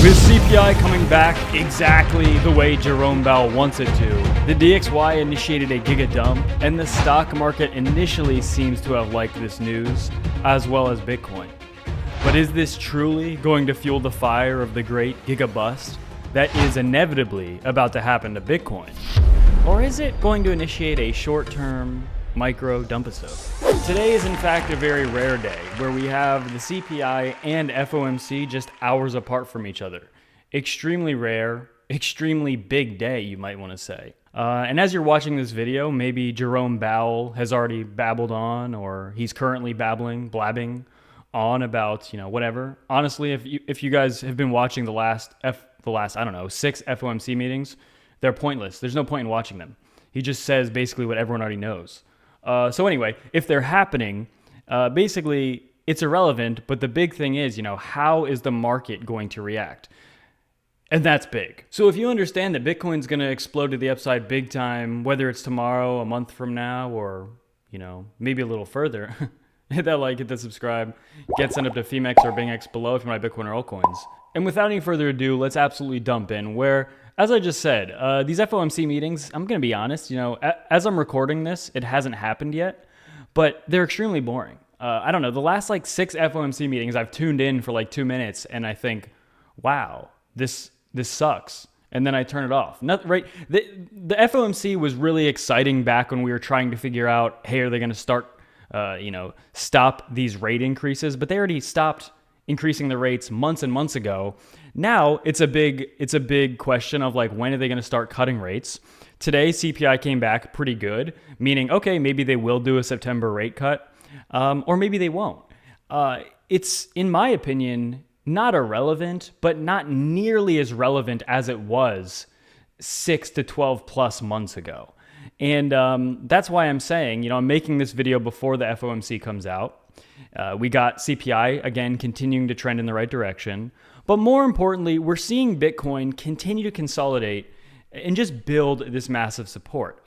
With CPI coming back exactly the way Jerome Powell wants it to, the DXY initiated a giga dump, and the stock market initially seems to have liked this news, as well as Bitcoin. But is this truly going to fuel the fire of the great giga bust that is inevitably about to happen to Bitcoin? Or is it going to initiate a short-term micro dumpisode? Today is in fact a very rare day where we have the CPI and FOMC just hours apart from each other. Extremely rare, extremely big day, you might want to say. And as you're watching this video, maybe Jerome Powell has already babbled on, or he's currently blabbing on about, whatever. Honestly, if you guys have been watching the last 6 FOMC meetings, they're pointless. There's no point in watching them. He just says basically what everyone already knows. So anyway, if they're happening, basically it's irrelevant, but the big thing is, how is the market going to react? And that's big. So if you understand that Bitcoin's going to explode to the upside big time, whether it's tomorrow, a month from now, or, maybe a little further, hit that like, hit that subscribe, get sent up to FOMC or BINGX below if you want Bitcoin or altcoins. And without any further ado, let's absolutely dump in where, as I just said, these FOMC meetings, I'm going to be honest, as I'm recording this, it hasn't happened yet, but they're extremely boring. I don't know, the last 6 FOMC meetings, I've tuned in for 2 minutes and I think, wow, this sucks. And then I turn it off. The FOMC was really exciting back when we were trying to figure out, hey, are they going to start, stop these rate increases? But they already stopped increasing the rates months and months ago. Now it's a big question of when are they going to start cutting rates? Today CPI came back pretty good, meaning okay, maybe they will do a September rate cut, or maybe they won't. It's, in my opinion, not irrelevant, but not nearly as relevant as it was 6 to 12 plus months ago. And that's why I'm saying, I'm making this video before the FOMC comes out. We got CPI, again, continuing to trend in the right direction. But more importantly, we're seeing Bitcoin continue to consolidate and just build this massive support.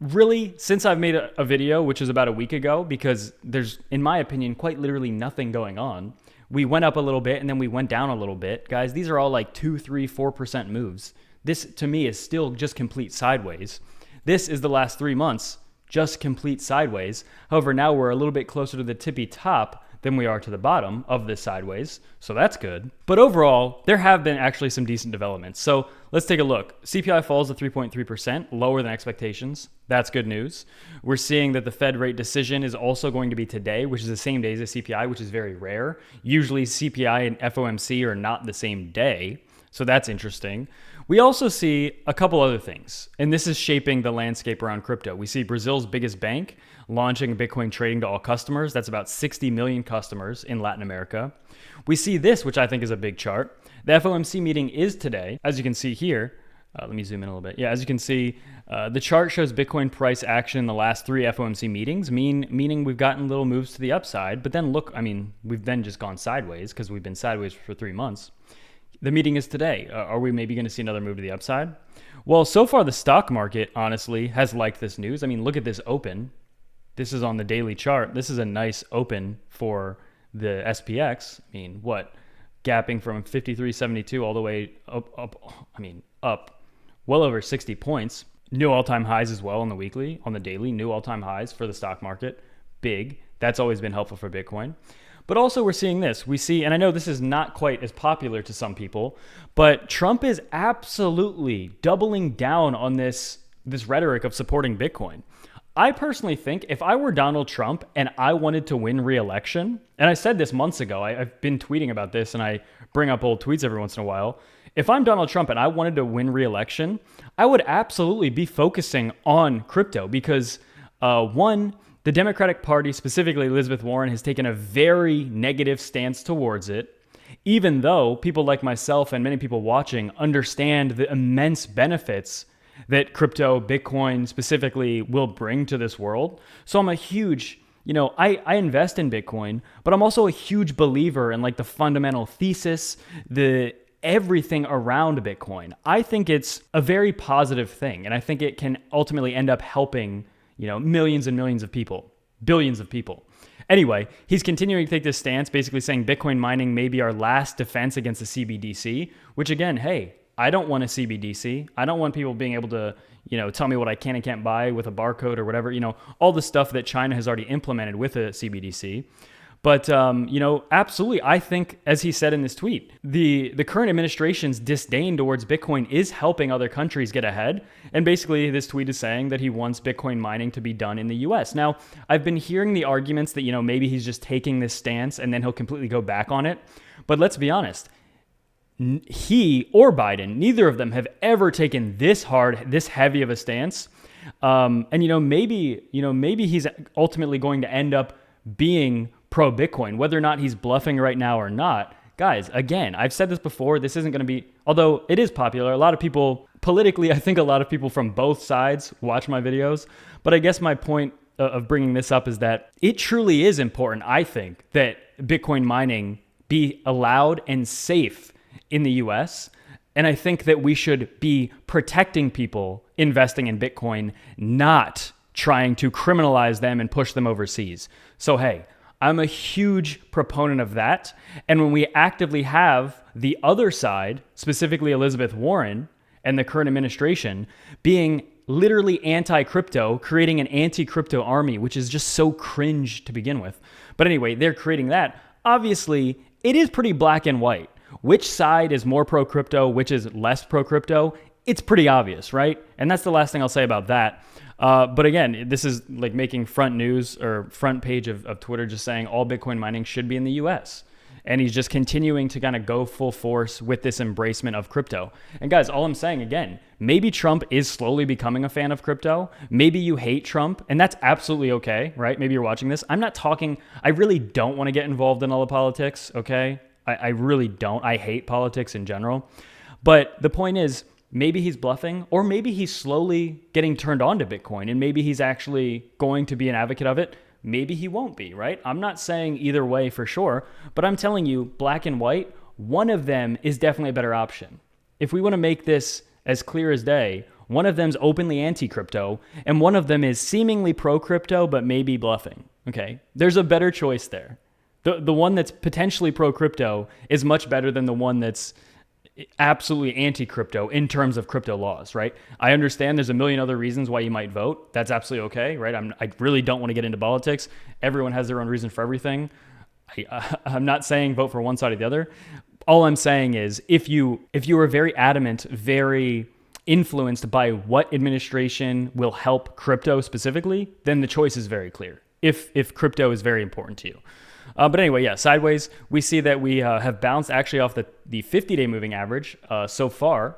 Really, since I've made a video, which is about a week ago, because there's, in my opinion, quite literally nothing going on. We went up a little bit and then we went down a little bit. Guys, these are all 2, 3, 4% moves. This, to me, is still just complete sideways. This is the last 3 months. Just complete sideways. However, now we're a little bit closer to the tippy top than we are to the bottom of this sideways, so that's good. But overall, there have been actually some decent developments. So let's take a look. CPI falls to 3.3%, lower than expectations. That's good news. We're seeing that the Fed rate decision is also going to be today, which is the same day as the CPI, which is very rare. Usually CPI and FOMC are not the same day, so that's interesting. We also see a couple other things, and this is shaping the landscape around crypto. We see Brazil's biggest bank launching Bitcoin trading to all customers. That's about 60 million customers in Latin America. We see this, which I think is a big chart. The FOMC meeting is today, as you can see here. Let me zoom in a little bit. Yeah, as you can see, the chart shows Bitcoin price action in the last 3 FOMC meetings, meaning we've gotten little moves to the upside. But then look, we've then just gone sideways because we've been sideways for 3 months. The meeting is today. Are we maybe going to see another move to the upside? Well, so far the stock market, honestly, has liked this news. Look at this open. This is on the daily chart. This is a nice open for the SPX. Gapping from 53.72 all the way up well over 60 points. New all-time highs as well on the weekly, on the daily, new all-time highs for the stock market. Big. That's always been helpful for Bitcoin. But also we're seeing this. We see, and I know this is not quite as popular to some people, but Trump is absolutely doubling down on this rhetoric of supporting Bitcoin. I personally think if I were Donald Trump and I wanted to win re-election, and I said this months ago, I've been tweeting about this and I bring up old tweets every once in a while. If I'm Donald Trump and I wanted to win re-election, I would absolutely be focusing on crypto because one, the Democratic Party, specifically Elizabeth Warren, has taken a very negative stance towards it, even though people like myself and many people watching understand the immense benefits that crypto, Bitcoin specifically, will bring to this world. So I'm a huge, I invest in Bitcoin, but I'm also a huge believer in the fundamental thesis, the everything around Bitcoin. I think it's a very positive thing, and I think it can ultimately end up helping millions and millions of people, billions of people. Anyway, he's continuing to take this stance, basically saying Bitcoin mining may be our last defense against the CBDC, which again, hey, I don't want a CBDC. I don't want people being able to, tell me what I can and can't buy with a barcode or whatever, all the stuff that China has already implemented with a CBDC. But, absolutely, I think, as he said in this tweet, the current administration's disdain towards Bitcoin is helping other countries get ahead. And basically, this tweet is saying that he wants Bitcoin mining to be done in the US. Now, I've been hearing the arguments that, maybe he's just taking this stance and then he'll completely go back on it. But let's be honest. He or Biden, neither of them have ever taken this hard, this heavy of a stance. And, maybe he's ultimately going to end up being pro Bitcoin, whether or not he's bluffing right now or not. Guys, again, I've said this before, this isn't going to be, although it is popular, a lot of people, politically, I think a lot of people from both sides watch my videos. But I guess my point of bringing this up is that it truly is important, I think, that Bitcoin mining be allowed and safe in the US. And I think that we should be protecting people investing in Bitcoin, not trying to criminalize them and push them overseas. So, hey, I'm a huge proponent of that. And when we actively have the other side, specifically Elizabeth Warren and the current administration, being literally anti-crypto, creating an anti-crypto army, which is just so cringe to begin with. But anyway, they're creating that. Obviously, it is pretty black and white. Which side is more pro-crypto, which is less pro-crypto? It's pretty obvious, right? And that's the last thing I'll say about that. But again, this is like making front news or front page of Twitter just saying all Bitcoin mining should be in the US. And he's just continuing to kind of go full force with this embracement of crypto. And guys, all I'm saying again, maybe Trump is slowly becoming a fan of crypto. Maybe you hate Trump, and that's absolutely okay, right? Maybe you're watching this. I'm not talking, I really don't want to get involved in all the politics, okay? I really don't. I hate politics in general. But the point is, maybe he's bluffing, or maybe he's slowly getting turned on to Bitcoin, and maybe he's actually going to be an advocate of it. Maybe he won't be, right? I'm not saying either way for sure, but I'm telling you, black and white, one of them is definitely a better option. If we want to make this as clear as day, one of them's openly anti-crypto, and one of them is seemingly pro-crypto, but maybe bluffing, okay? There's a better choice there. The one that's potentially pro-crypto is much better than the one that's absolutely anti-crypto in terms of crypto laws, right? I understand there's a million other reasons why you might vote. That's absolutely okay, right? I really don't want to get into politics. Everyone has their own reason for everything. I'm not saying vote for one side or the other. All I'm saying is if you are very adamant, very influenced by what administration will help crypto specifically, then the choice is very clear. If crypto is very important to you. But anyway, yeah, sideways, we see that we have bounced actually off the 50-day moving average so far.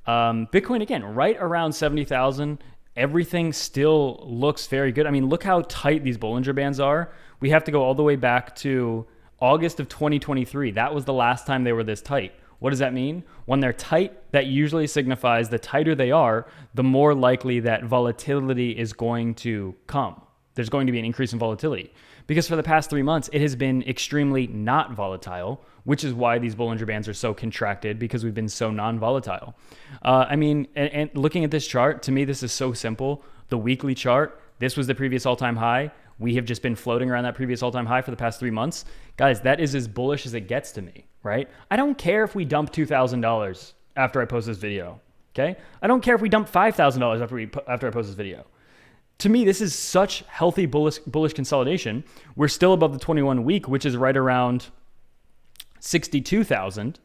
Bitcoin, again, right around 70,000. Everything still looks very good. I mean, look how tight these Bollinger Bands are. We have to go all the way back to August of 2023. That was the last time they were this tight. What does that mean? When they're tight, that usually signifies the tighter they are, the more likely that volatility is going to come. There's going to be an increase in volatility. Because for the past 3 months, it has been extremely not volatile, which is why these Bollinger Bands are so contracted, because we've been so non-volatile. And looking at this chart, to me, this is so simple. The weekly chart, this was the previous all-time high. We have just been floating around that previous all-time high for the past 3 months. Guys, that is as bullish as it gets to me, right? I don't care if we dump $2,000 after I post this video, okay? I don't care if we dump $5,000 after I post this video. To me, this is such healthy bullish consolidation. We're still above the 21 week, which is right around 62,000.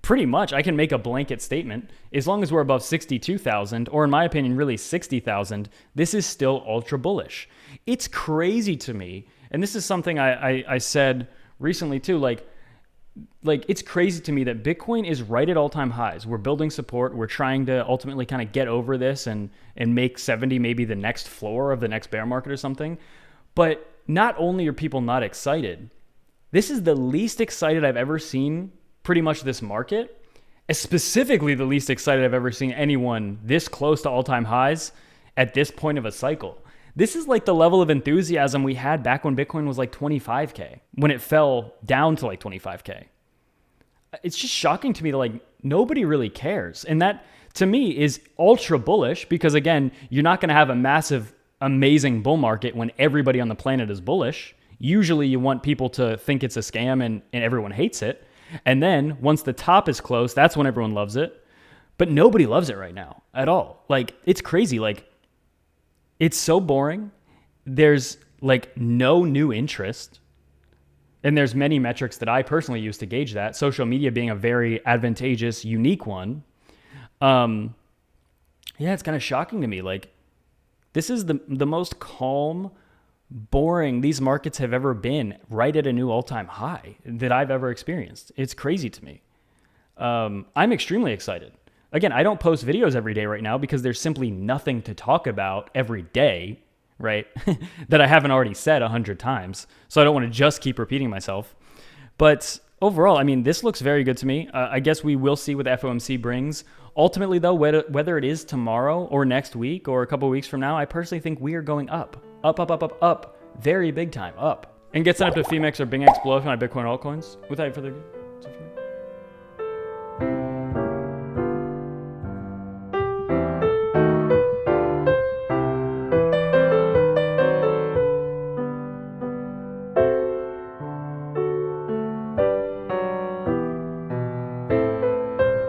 Pretty much, I can make a blanket statement. As long as we're above 62,000, or in my opinion, really 60,000, this is still ultra bullish. It's crazy to me, and this is something I said recently too, like it's crazy to me that Bitcoin is right at all-time highs. We're building support. We're trying to ultimately kind of get over this and make 70 maybe the next floor of the next bear market or something. But not only are people not excited, this is the least excited I've ever seen pretty much this market, specifically the least excited I've ever seen anyone this close to all-time highs at this point of a cycle. This is like the level of enthusiasm we had back when Bitcoin was like 25K, when it fell down to like 25K. It's just shocking to me that like nobody really cares. And that to me is ultra bullish because again, you're not going to have a massive, amazing bull market when everybody on the planet is bullish. Usually you want people to think it's a scam and everyone hates it. And then once the top is close, that's when everyone loves it. But nobody loves it right now at all. Like, it's crazy. Like, it's so boring. There's like no new interest. And there's many metrics that I personally use to gauge that. Social media being a very advantageous, unique one. Yeah, it's kind of shocking to me. Like, this is the most calm, boring these markets have ever been, right at a new all-time high that I've ever experienced. It's crazy to me. I'm extremely excited. Again, I don't post videos every day right now because there's simply nothing to talk about every day, right? that I haven't already said 100 times. So I don't want to just keep repeating myself. But overall, I mean, this looks very good to me. I guess we will see what the FOMC brings. Ultimately, though, whether it is tomorrow or next week or a couple weeks from now, I personally think we are going up. Up. Very big time, up. And get set up to FOMC or BINGX below if you want Bitcoin altcoins. Without further ado,